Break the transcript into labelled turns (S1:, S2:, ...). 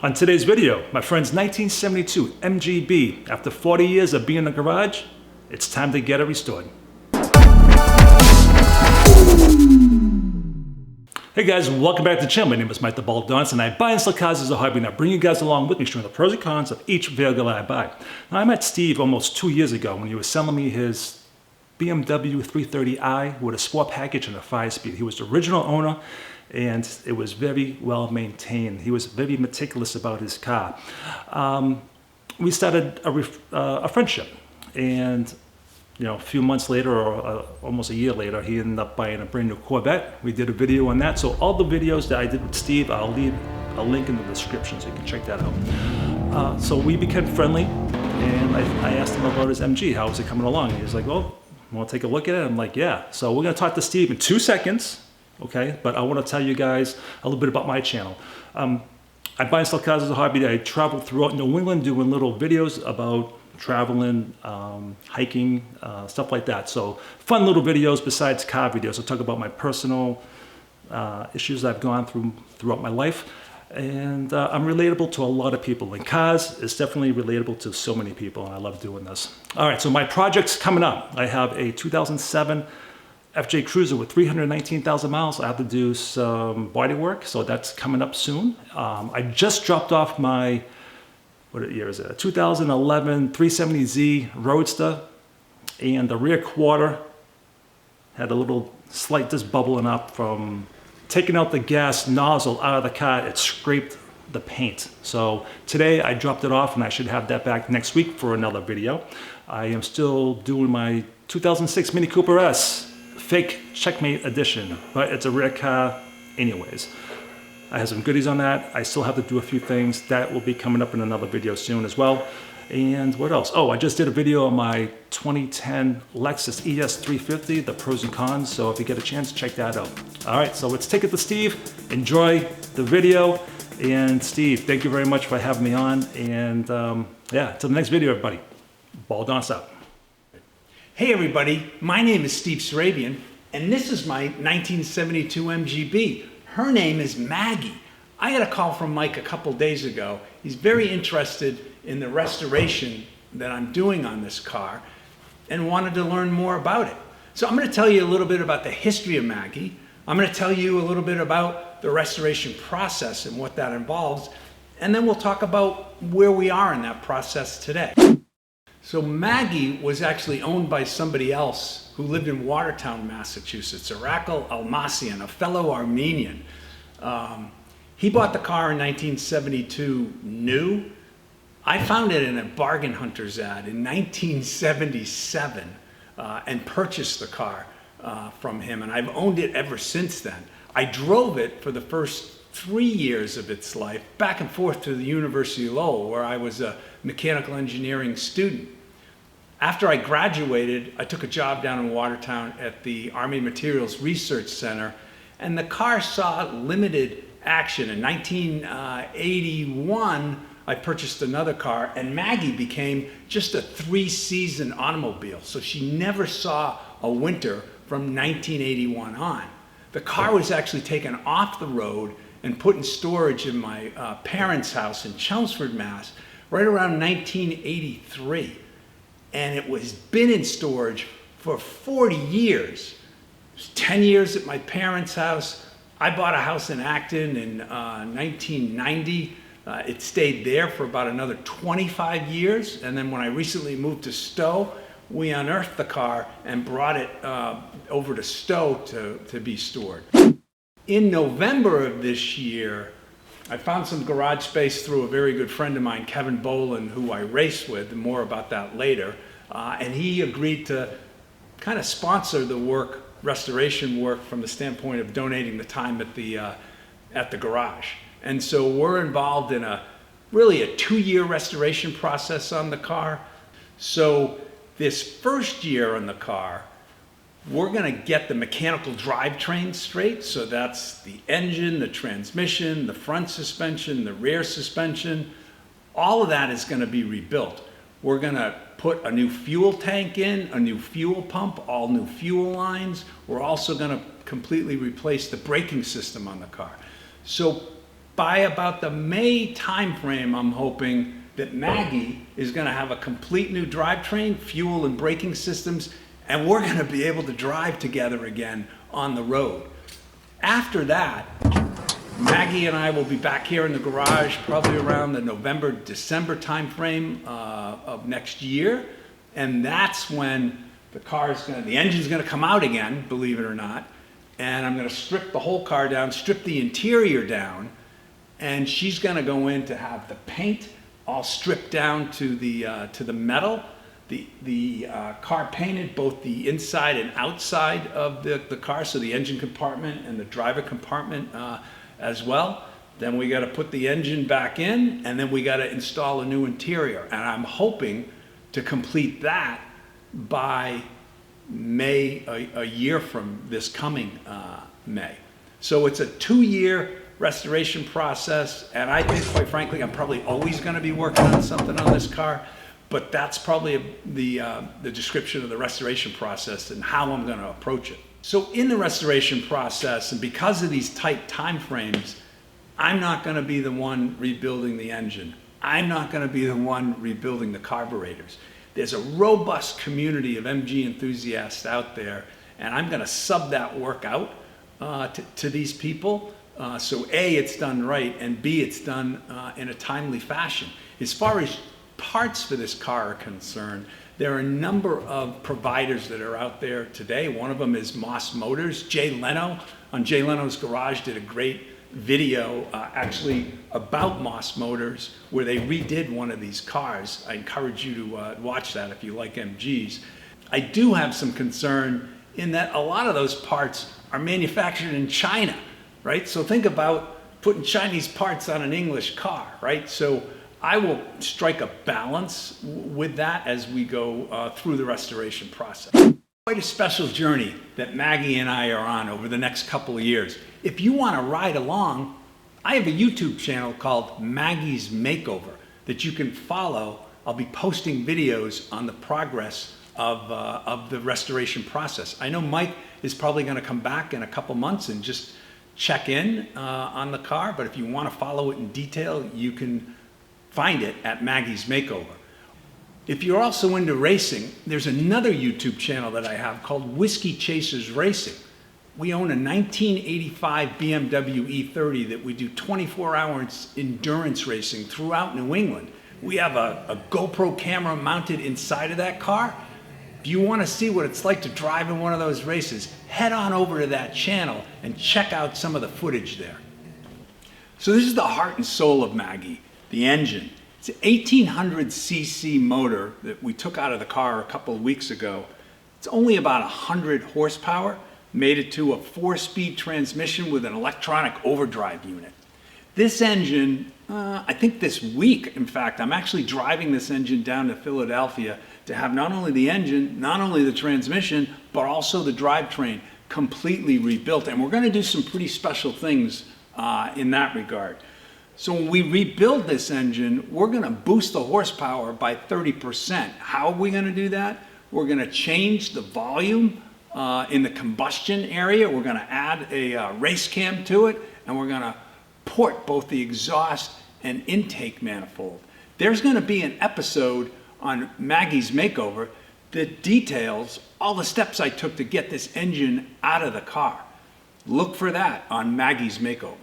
S1: On today's video, my friend's 1972 MGB. After 40 years of being in the garage, it's time to get it restored. Hey guys, welcome back to the channel. My name is Mike the Baldadonis, and I buy and sell cars as a hobby, and I bring you guys along with me showing the pros and cons of each vehicle that I buy. Now, I met Steve almost 2 years ago when he was selling me his BMW 330i with a sport package and a 5-speed. He was the original owner, and it was very well maintained. He was very meticulous about his car. We started a friendship, and a few months later, or almost a year later, he ended up buying a brand new Corvette. We did a video on that. So all the videos that I did with Steve, I'll leave a link in the description so you can check that out. So we became friendly, and I asked him about his MG. How was it coming along? And he was like, well, want to take a look at it? I'm like, yeah. So we're going to talk to Steve in 2 seconds. Okay, but I want to tell you guys a little bit about my channel. I buy and sell cars as a hobby. I travel throughout New England doing little videos about traveling, hiking, stuff like that. So fun little videos besides car videos. I'll talk about my personal issues I've gone through throughout my life. And I'm relatable to a lot of people. And cars is definitely relatable to so many people, and I love doing this. All right, so my project's coming up. I have a 2007 FJ Cruiser with 319,000 miles. I have to do some body work, so that's coming up soon. I just dropped off my, what year is it? A 2011 370Z Roadster, and the rear quarter had a little slight just bubbling up from taking out the gas nozzle out of the car. It scraped the paint. So today I dropped it off, and I should have that back next week for another video. I am still doing my 2006 Mini Cooper S. Fake Checkmate edition, but it's a rare car anyways. I have some goodies on that. I still have to do a few things. That will be coming up in another video soon as well. And what else? Oh, I just did a video on my 2010 Lexus ES350, the pros and cons. So if you get a chance, check that out. All right, so let's take it to Steve. Enjoy the video. And Steve, thank you very much for having me on. And yeah, till the next video, everybody. Baldadonis out.
S2: Hey everybody, my name is Steve Sarabian, and this is my 1972 MGB. Her name is Maggie. I got a call from Mike a couple days ago. He's very interested in the restoration that I'm doing on this car and wanted to learn more about it. So I'm going to tell you a little bit about the history of Maggie. I'm going to tell you a little bit about the restoration process and what that involves, and then we'll talk about where we are in that process today. So Maggie was actually owned by somebody else who lived in Watertown, Massachusetts, Arakel Almasian, a fellow Armenian. He bought the car in 1972 new. I found it in a bargain hunter's ad in 1977 and purchased the car from him, and I've owned it ever since then. I drove it for the first 3 years of its life back and forth to the University of Lowell, where I was a mechanical engineering student. After I graduated, I took a job down in Watertown at the Army Materials Research Center, and the car saw limited action. In 1981, I purchased another car, and Maggie became just a 3-season automobile, so she never saw a winter from 1981 on. The car was actually taken off the road and put in storage in my parents' house in Chelmsford, Mass, right around 1983. And it was been in storage for 40 years. It was 10 years at my parents' house. I bought a house in Acton in 1990. It stayed there for about another 25 years. And then when I recently moved to Stowe, we unearthed the car and brought it over to Stowe to be stored. In November of this year, I found some garage space through a very good friend of mine, Kevin Boland, who I race with, and more about that later. And he agreed to kind of sponsor the work, restoration work, from the standpoint of donating the time at the garage. And so we're involved in really a 2-year restoration process on the car. So this first year on the car, we're going to get the mechanical drivetrain straight. So that's the engine, the transmission, the front suspension, the rear suspension. All of that is going to be rebuilt. We're going to put a new fuel tank in, a new fuel pump, all new fuel lines. We're also going to completely replace the braking system on the car. So by about the May timeframe, I'm hoping that Maggie is going to have a complete new drivetrain, fuel and braking systems, and we're going to be able to drive together again on the road. After that, Maggie and I will be back here in the garage probably around the November, December timeframe of next year, and that's when the engine's going to come out again, believe it or not, and I'm going to strip the whole car down, strip the interior down, and she's going to go in to have the paint all stripped down to the metal, the car painted, both the inside and outside of the car, so the engine compartment and the driver compartment as well. Then we got to put the engine back in, and then we got to install a new interior. And I'm hoping to complete that by May, a year from this coming May. So it's a 2-year restoration process, and I think, quite frankly, I'm probably always going to be working on something on this car, but that's probably the description of the restoration process and how I'm going to approach it. So in the restoration process, and because of these tight time frames, I'm not going to be the one rebuilding the engine. I'm not going to be the one rebuilding the carburetors. There's a robust community of MG enthusiasts out there, and I'm going to sub that work out to these people. So A, it's done right, and B, it's done in a timely fashion. As far as parts for this car are concerned, there are a number of providers that are out there today. One of them is Moss Motors. Jay Leno on Jay Leno's Garage did a great video actually about Moss Motors where they redid one of these cars. I encourage you to watch that if you like MGs. I do have some concern in that a lot of those parts are manufactured in China, right? So think about putting Chinese parts on an English car, right? So I will strike a balance with that as we go through the restoration process. Quite a special journey that Maggie and I are on over the next couple of years. If you want to ride along, I have a YouTube channel called Maggie's Makeover that you can follow. I'll be posting videos on the progress of the restoration process. I know Mike is probably going to come back in a couple months and just check in on the car, but if you want to follow it in detail, you can find it at Maggie's Makeover. If you're also into racing, there's another YouTube channel that I have called Whiskey Chasers Racing. We own a 1985 BMW E30 that we do 24 hours endurance racing throughout New England. We have a GoPro camera mounted inside of that car. If you want to see what it's like to drive in one of those races, head on over to that channel and check out some of the footage there. So this is the heart and soul of Maggie, the engine. It's an 1800cc motor that we took out of the car a couple of weeks ago. It's only about 100 horsepower, made it to a 4-speed transmission with an electronic overdrive unit. This engine, I think this week, in fact, I'm actually driving this engine down to Philadelphia to have not only the engine, not only the transmission, but also the drivetrain completely rebuilt. And we're going to do some pretty special things in that regard. So when we rebuild this engine, we're going to boost the horsepower by 30%. How are we going to do that? We're going to change the volume in the combustion area. We're going to add a race cam to it, and we're going to port both the exhaust and intake manifold. There's going to be an episode on Maggie's Makeover that details all the steps I took to get this engine out of the car. Look for that on Maggie's Makeover.